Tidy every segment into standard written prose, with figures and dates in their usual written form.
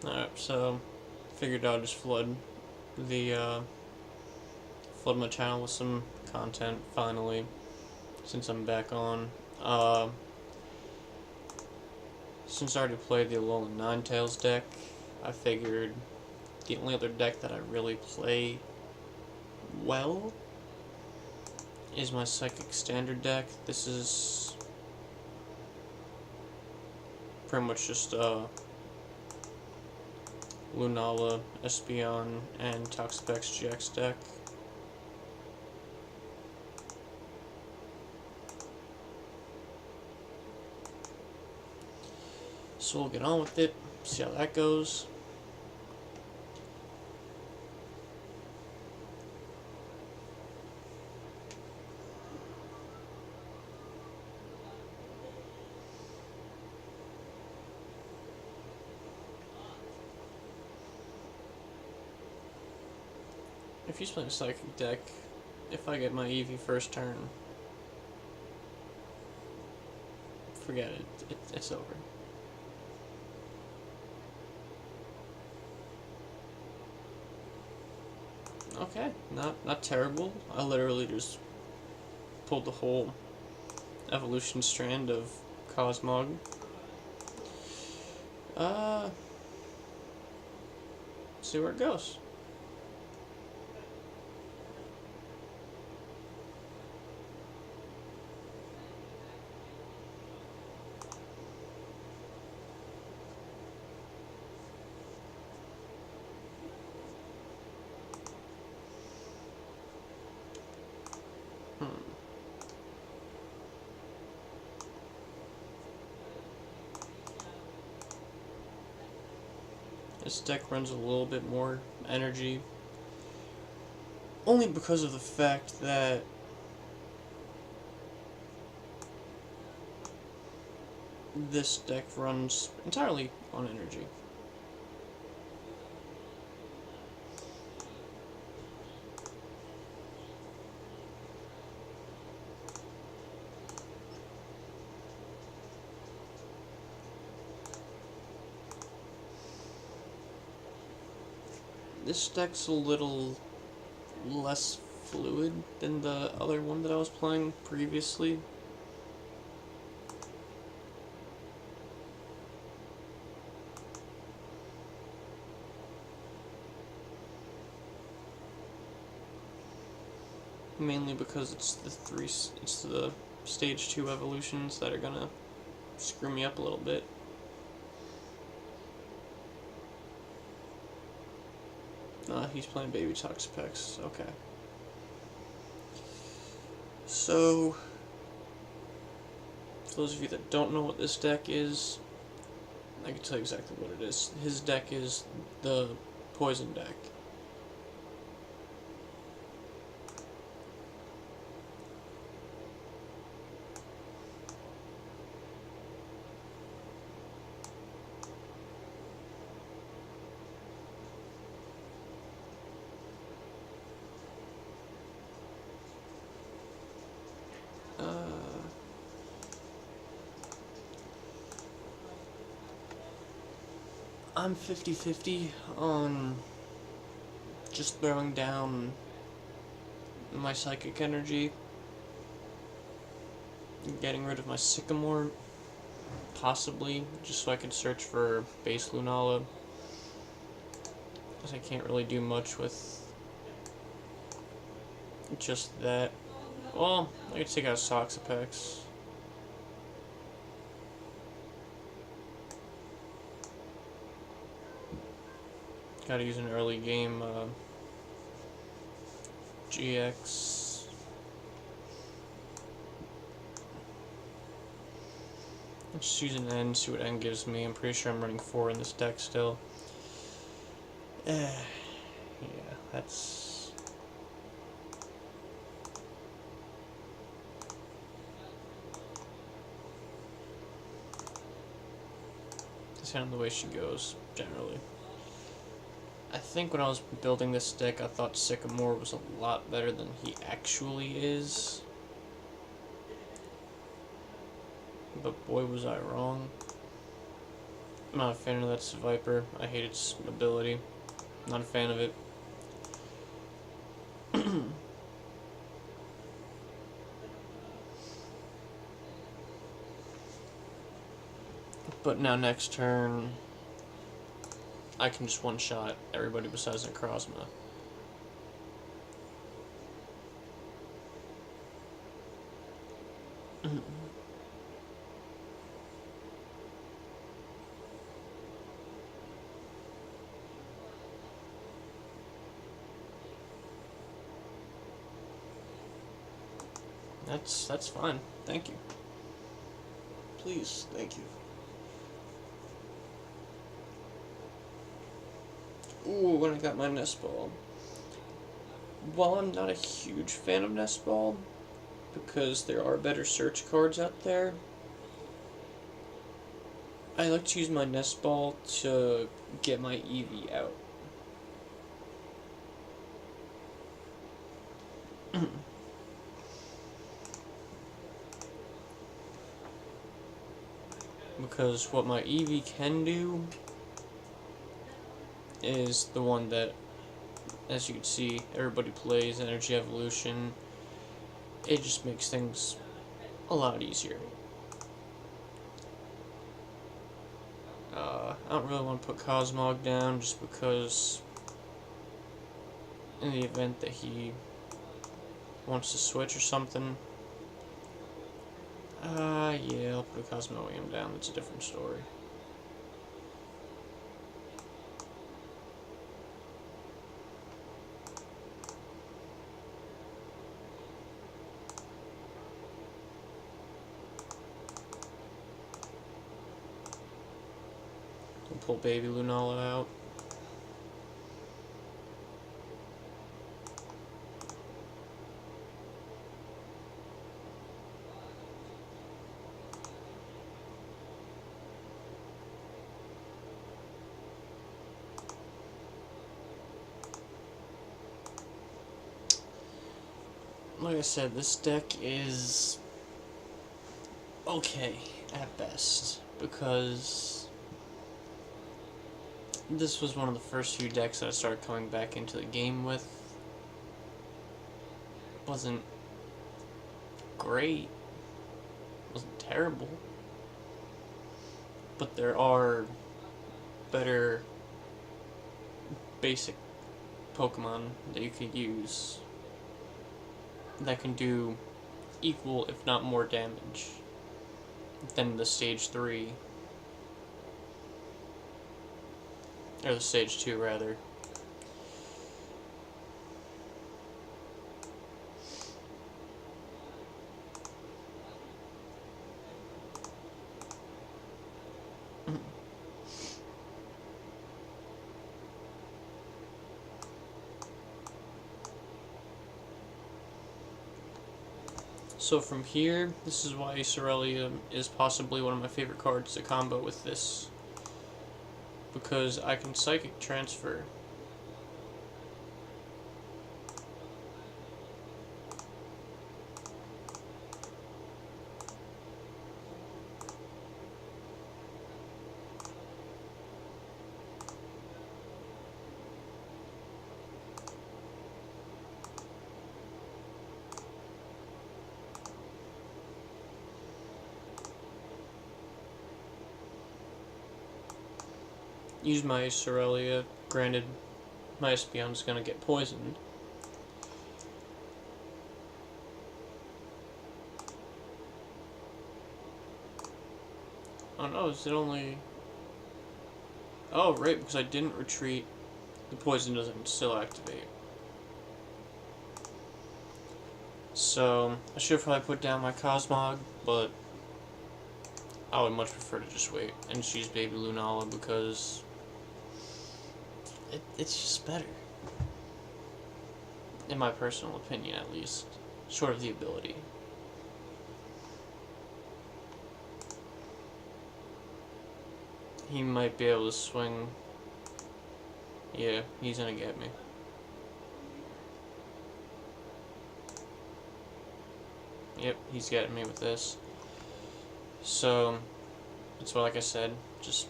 Alright, so figured I'd just the flood my channel with some content finally, since I'm back on. Since I already played the Alolan Ninetales deck, I figured the only other deck that I really play well is my Psychic Standard deck. This is pretty much just Lunala, Espeon, and Toxapex GX deck. So we'll get on with it, see how that goes. If he's playing a Psychic deck, if I get my Eevee first turn, forget it. It's over. Okay, not terrible. I literally just pulled the whole evolution strand of Cosmog. See where it goes. This deck runs a little bit more energy, only because of the fact that this deck runs entirely on energy. This deck's a little less fluid than the other one that I was playing previously. Mainly because it's the stage 2 evolutions that are gonna screw me up a little bit. He's playing Baby Toxapex. Okay. So, for those of you that don't know what this deck is, I can tell you exactly what it is. His deck is the Poison deck. I'm 50-50 on just throwing down my Psychic energy, getting rid of my Sycamore, possibly, just so I can search for base Lunala, because I can't really do much with just that. Well, I could take out Toxapex. Gotta use an early game GX. Let's use an N, see what N gives me. I'm pretty sure I'm running 4 in this deck still. Yeah, that's... That's kind of the way she goes, generally. I think when I was building this deck, I thought Sycamore was a lot better than he actually is. But boy, was I wrong. I'm not a fan of that Viper. I hate its ability. Not a fan of it. But now next turn, I can just one-shot everybody besides Necrozma. That's fine. Thank you. Please, thank you. Ooh, when I got my nest ball. While I'm not a huge fan of nest ball, because there are better search cards out there, I like to use my nest ball to get my Eevee out. Because what my Eevee can do is the one that, as you can see, everybody plays Energy Evolution. It just makes things a lot easier. I don't really want to put Cosmog down just because in the event that he wants to switch or something. Yeah, I'll put a Cosmoem down. That's a different story. We'll pull Baby Lunala out. Like I said, this deck is okay at best, because this was one of the first few decks that I started coming back into the game with. Wasn't great, wasn't terrible, but there are better basic Pokemon that you could use that can do equal, if not more, damage than the Stage 3. Or the Stage 2, rather. So from here, this is why Cerealia is possibly one of my favorite cards to combo with this. Because I can Psychic Transfer. Use my Cerealia. Granted, my Espeon's gonna get poisoned. Oh no, is it only... Oh, right, because I didn't retreat, the poison doesn't still activate. So, I should probably put down my Cosmog, but I would much prefer to just wait and just use Baby Lunala because it's just better. In my personal opinion, at least. Short of the ability. He might be able to swing. Yeah, he's gonna get me. Yep, he's getting me with this. So, that's why, like I said, just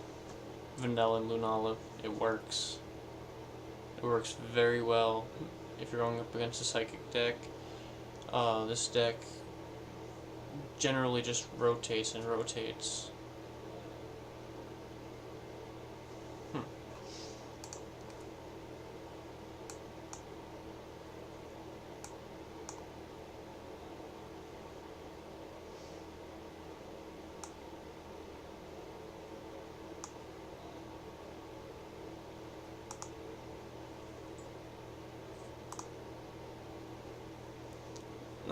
vanilla and Lunala. It works. It works very well if you're going up against a psychic deck. This deck generally just rotates and rotates.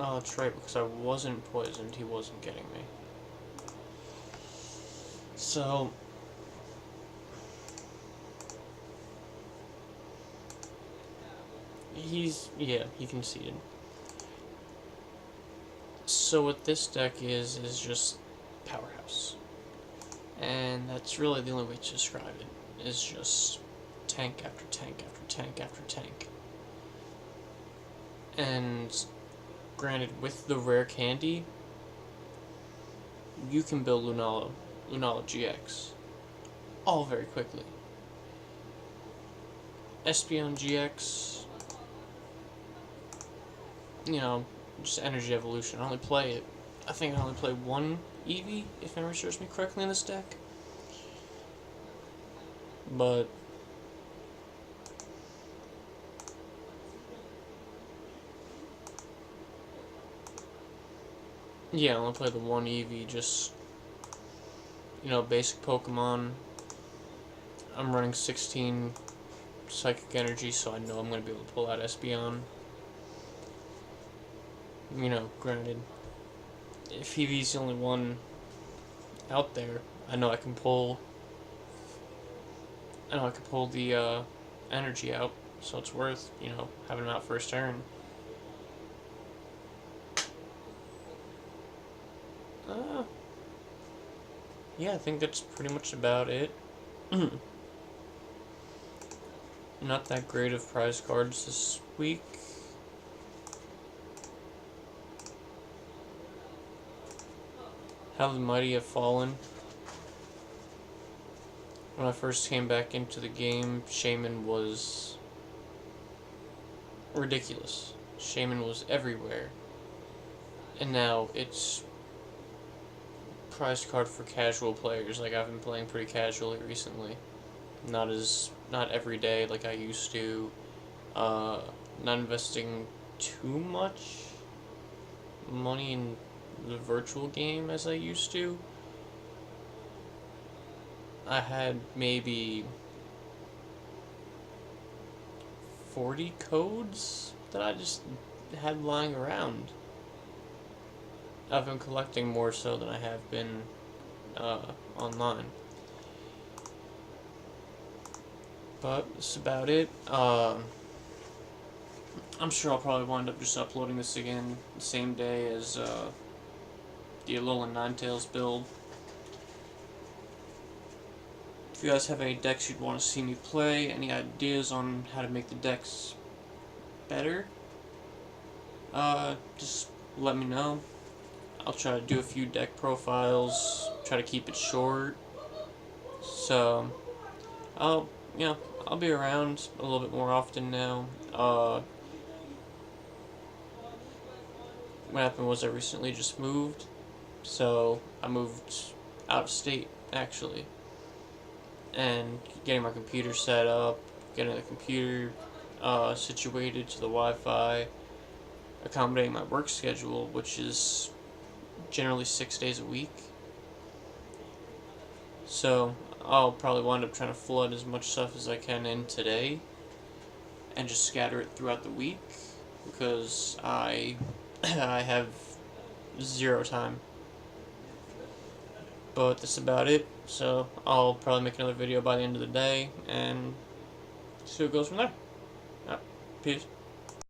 Oh, that's right, because I wasn't poisoned, he wasn't getting me. So, he conceded. So what this deck is just powerhouse. And that's really the only way to describe it, is just tank after tank after tank after tank. And granted, with the rare candy, you can build Lunala GX all very quickly. Espeon GX, you know, just energy evolution. I think I only play one Eevee, if memory serves me correctly, in this deck. But yeah, I only play the one Eevee, just, you know, basic Pokemon. I'm running 16 Psychic Energy, so I know I'm going to be able to pull out Espeon. You know, granted, if Eevee's the only one out there, I know I can pull the energy out, so it's worth, you know, having him out first turn. Yeah, I think that's pretty much about it. Not that great of prize cards this week. How the Mighty Have Fallen. When I first came back into the game, Shaman was ridiculous. Shaman was everywhere. And now it's prize card for casual players. Like, I've been playing pretty casually recently. Not every day like I used to. Not investing too much money in the virtual game as I used to. I had maybe 40 codes that I just had lying around. I've been collecting more so than I have been online. But that's about it. I'm sure I'll probably wind up just uploading this again the same day as the Alolan Ninetales build. If you guys have any decks you'd want to see me play, any ideas on how to make the decks better, just let me know. I'll try to do a few deck profiles, try to keep it short. So, I'll be around a little bit more often now. What happened was I recently just moved, so I moved out of state, actually. And getting my computer set up, getting the computer situated to the Wi-Fi, accommodating my work schedule, which is generally 6 days a week. So I'll probably wind up trying to flood as much stuff as I can in today and just scatter it throughout the week, because I have zero time. But that's about it, so I'll probably make another video by the end of the day and see what goes from there. Peace.